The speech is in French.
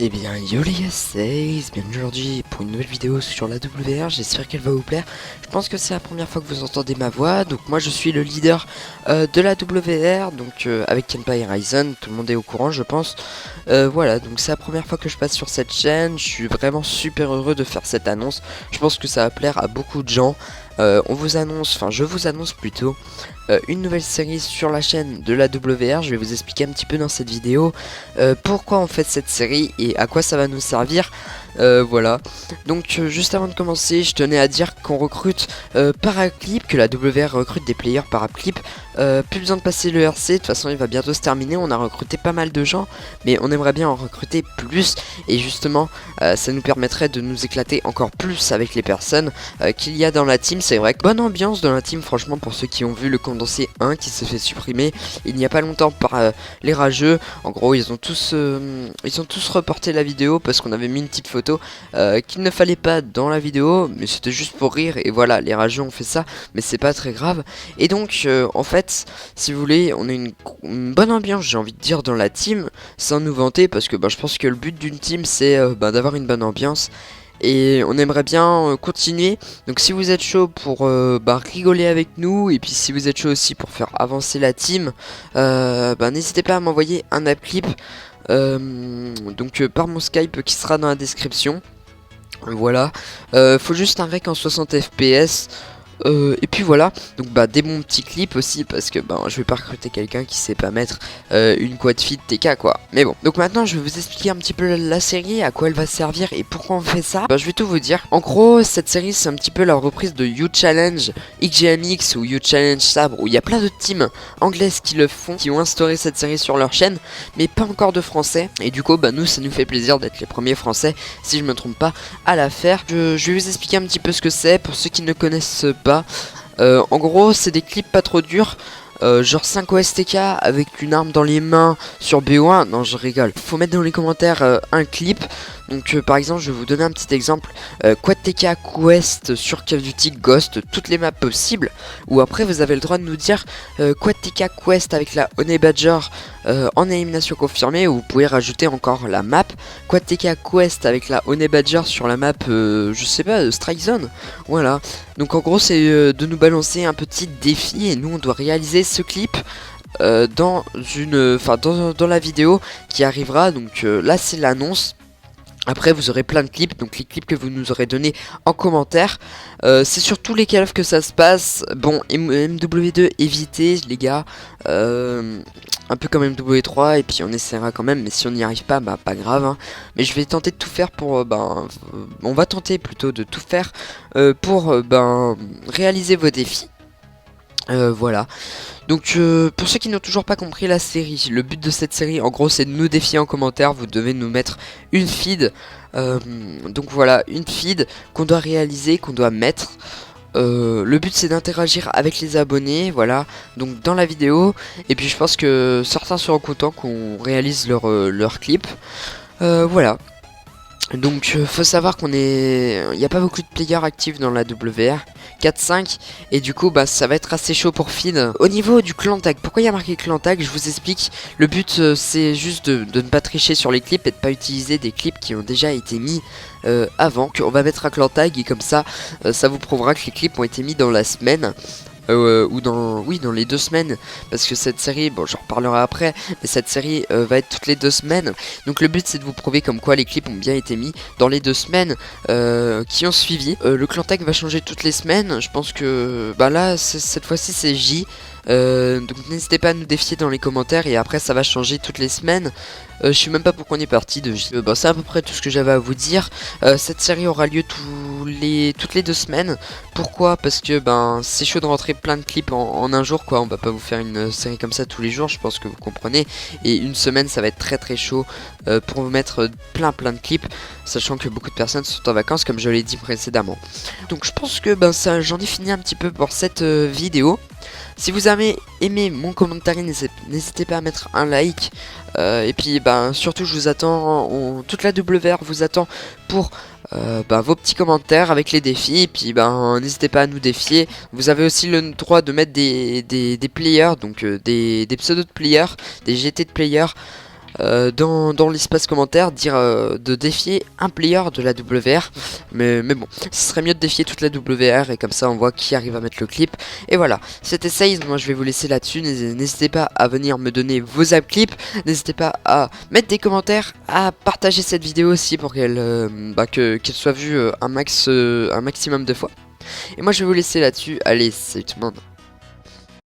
Eh bien yo les gars, c'est Ace, bienvenue aujourd'hui pour une nouvelle vidéo sur la WR, j'espère qu'elle va vous plaire. Je pense que c'est la première fois que vous entendez ma voix, donc moi je suis le leader de la WR, donc avec Kenpa et Ryzen, tout le monde est au courant je pense. Voilà, donc c'est la première fois que je passe sur cette chaîne, je suis vraiment super heureux de faire cette annonce, je pense que ça va plaire à beaucoup de gens. On vous annonce, enfin je vous annonce plutôt une nouvelle série sur la chaîne de la WR. Je vais vous expliquer un petit peu dans cette vidéo pourquoi on fait cette série et à quoi ça va nous servir. Voilà, donc juste avant de commencer, je tenais à dire qu'on recrute Paraclip, que la WR recrute des players Paraclip. Plus besoin de passer le RC, de toute façon il va bientôt se terminer. On a recruté pas mal de gens, mais on aimerait bien en recruter plus. Et justement, ça nous permettrait de nous éclater encore plus avec les personnes qu'il y a dans la team. C'est vrai que bonne ambiance dans la team, franchement, pour ceux qui ont vu le condensé 1 qui se fait supprimer il n'y a pas longtemps par les rageux. En gros, ils ont tous reporté la vidéo parce qu'on avait mis une petite photo qu'il ne fallait pas dans la vidéo, mais c'était juste pour rire. Et voilà, les rageux ont fait ça, mais c'est pas très grave. Et donc, en fait, si vous voulez, on a une bonne ambiance, j'ai envie de dire, dans la team, sans nous vanter, parce que je pense que le but d'une team, c'est d'avoir une bonne ambiance. Et on aimerait bien continuer. Donc si vous êtes chaud pour rigoler avec nous, et puis si vous êtes chaud aussi pour faire avancer la team, n'hésitez pas à m'envoyer un app clip par mon Skype qui sera dans la description. Voilà, faut juste un rec en 60 fps. Et puis voilà, donc des bons petits clips aussi, parce que je vais pas recruter quelqu'un qui sait pas mettre une quad feed TK quoi. Mais bon, donc maintenant je vais vous expliquer un petit peu la série, à quoi elle va servir et pourquoi on fait ça. Je vais tout vous dire. En gros, cette série c'est un petit peu la reprise de You Challenge XGMX ou You Challenge Sabre, où il y a plein de teams anglaises qui le font, qui ont instauré cette série sur leur chaîne, mais pas encore de français. Et du coup nous ça nous fait plaisir d'être les premiers français, si je me trompe pas, à la faire. Je vais vous expliquer un petit peu ce que c'est pour ceux qui ne connaissent pas. En gros, c'est des clips pas trop durs, genre 5 OSTK avec une arme dans les mains sur BO1. Non, je rigole. Faut mettre dans les commentaires un clip. Donc par exemple, je vais vous donner un petit exemple. Quad TK Quest sur Call of Duty Ghost, toutes les maps possibles. Ou après, vous avez le droit de nous dire Quad TK Quest avec la Honey Badger en élimination confirmée. Ou vous pouvez rajouter encore la map Quad TK Quest avec la Honey Badger sur la map, je sais pas, Strike Zone. Voilà. Donc en gros, c'est de nous balancer un petit défi et nous on doit réaliser ce clip dans la vidéo qui arrivera. Donc là, c'est l'annonce. Après vous aurez plein de clips, donc les clips que vous nous aurez donnés en commentaire. C'est sur tous les Call of que ça se passe. Bon, MW2 évitez les gars, un peu comme MW3, et puis on essaiera quand même, mais si on n'y arrive pas, pas grave hein. Mais je vais tenter de tout faire pour, on va tenter plutôt de tout faire pour réaliser vos défis. Voilà. Donc pour ceux qui n'ont toujours pas compris la série, le but de cette série en gros c'est de nous défier en commentaire. Vous devez nous mettre une feed, donc voilà, une feed qu'on doit réaliser, qu'on doit mettre. Le but c'est d'interagir avec les abonnés, voilà, donc dans la vidéo. Et puis je pense que certains seront contents qu'on réalise leur clip. Voilà. Donc faut savoir qu'on est... Il n'y a pas beaucoup de players actifs dans la WR, 4-5, et du coup ça va être assez chaud pour feed. Au niveau du clan tag, pourquoi il y a marqué clan tag, je vous explique. Le but c'est juste de ne pas tricher sur les clips et de pas utiliser des clips qui ont déjà été mis avant. On va mettre un clan tag et comme ça, ça vous prouvera que les clips ont été mis dans la semaine. Ou dans les 2 semaines, parce que cette série, bon j'en reparlerai après, mais cette série va être toutes les 2 semaines. Donc le but c'est de vous prouver comme quoi les clips ont bien été mis dans les 2 semaines qui ont suivi. Le clan tag va changer toutes les semaines. Je pense que là cette fois-ci c'est J. Donc n'hésitez pas à nous défier dans les commentaires, et après ça va changer toutes les semaines. Je sais même pas pourquoi on est parti de J. C'est à peu près tout ce que j'avais à vous dire. Cette série aura lieu toutes les 2 semaines. Pourquoi? Parce que c'est chaud de rentrer plein de clips en un jour quoi. On va pas vous faire une série comme ça tous les jours, je pense que vous comprenez. Et une semaine ça va être très chaud pour vous mettre plein de clips, sachant que beaucoup de personnes sont en vacances comme je l'ai dit précédemment. Donc je pense que j'en ai fini un petit peu pour cette vidéo. Si vous avez aimé mon commentaire, n'hésitez pas à mettre un like. Et puis surtout je vous attends, toute la WR vous attend pour vos petits commentaires avec les défis. Et puis n'hésitez pas à nous défier. Vous avez aussi le droit de mettre des players, donc des pseudos de players, des GT de players. dans l'espace commentaire dire de défier un player de la WR. Mais bon, ce serait mieux de défier toute la WR et comme ça on voit qui arrive à mettre le clip. Et voilà, c'était Saïs, moi je vais vous laisser là-dessus. N'hésitez pas à venir me donner vos app clips. N'hésitez pas à mettre des commentaires, à partager cette vidéo aussi pour qu'elle soit vue un maximum de fois. Et moi je vais vous laisser là-dessus. Allez, salut tout le monde.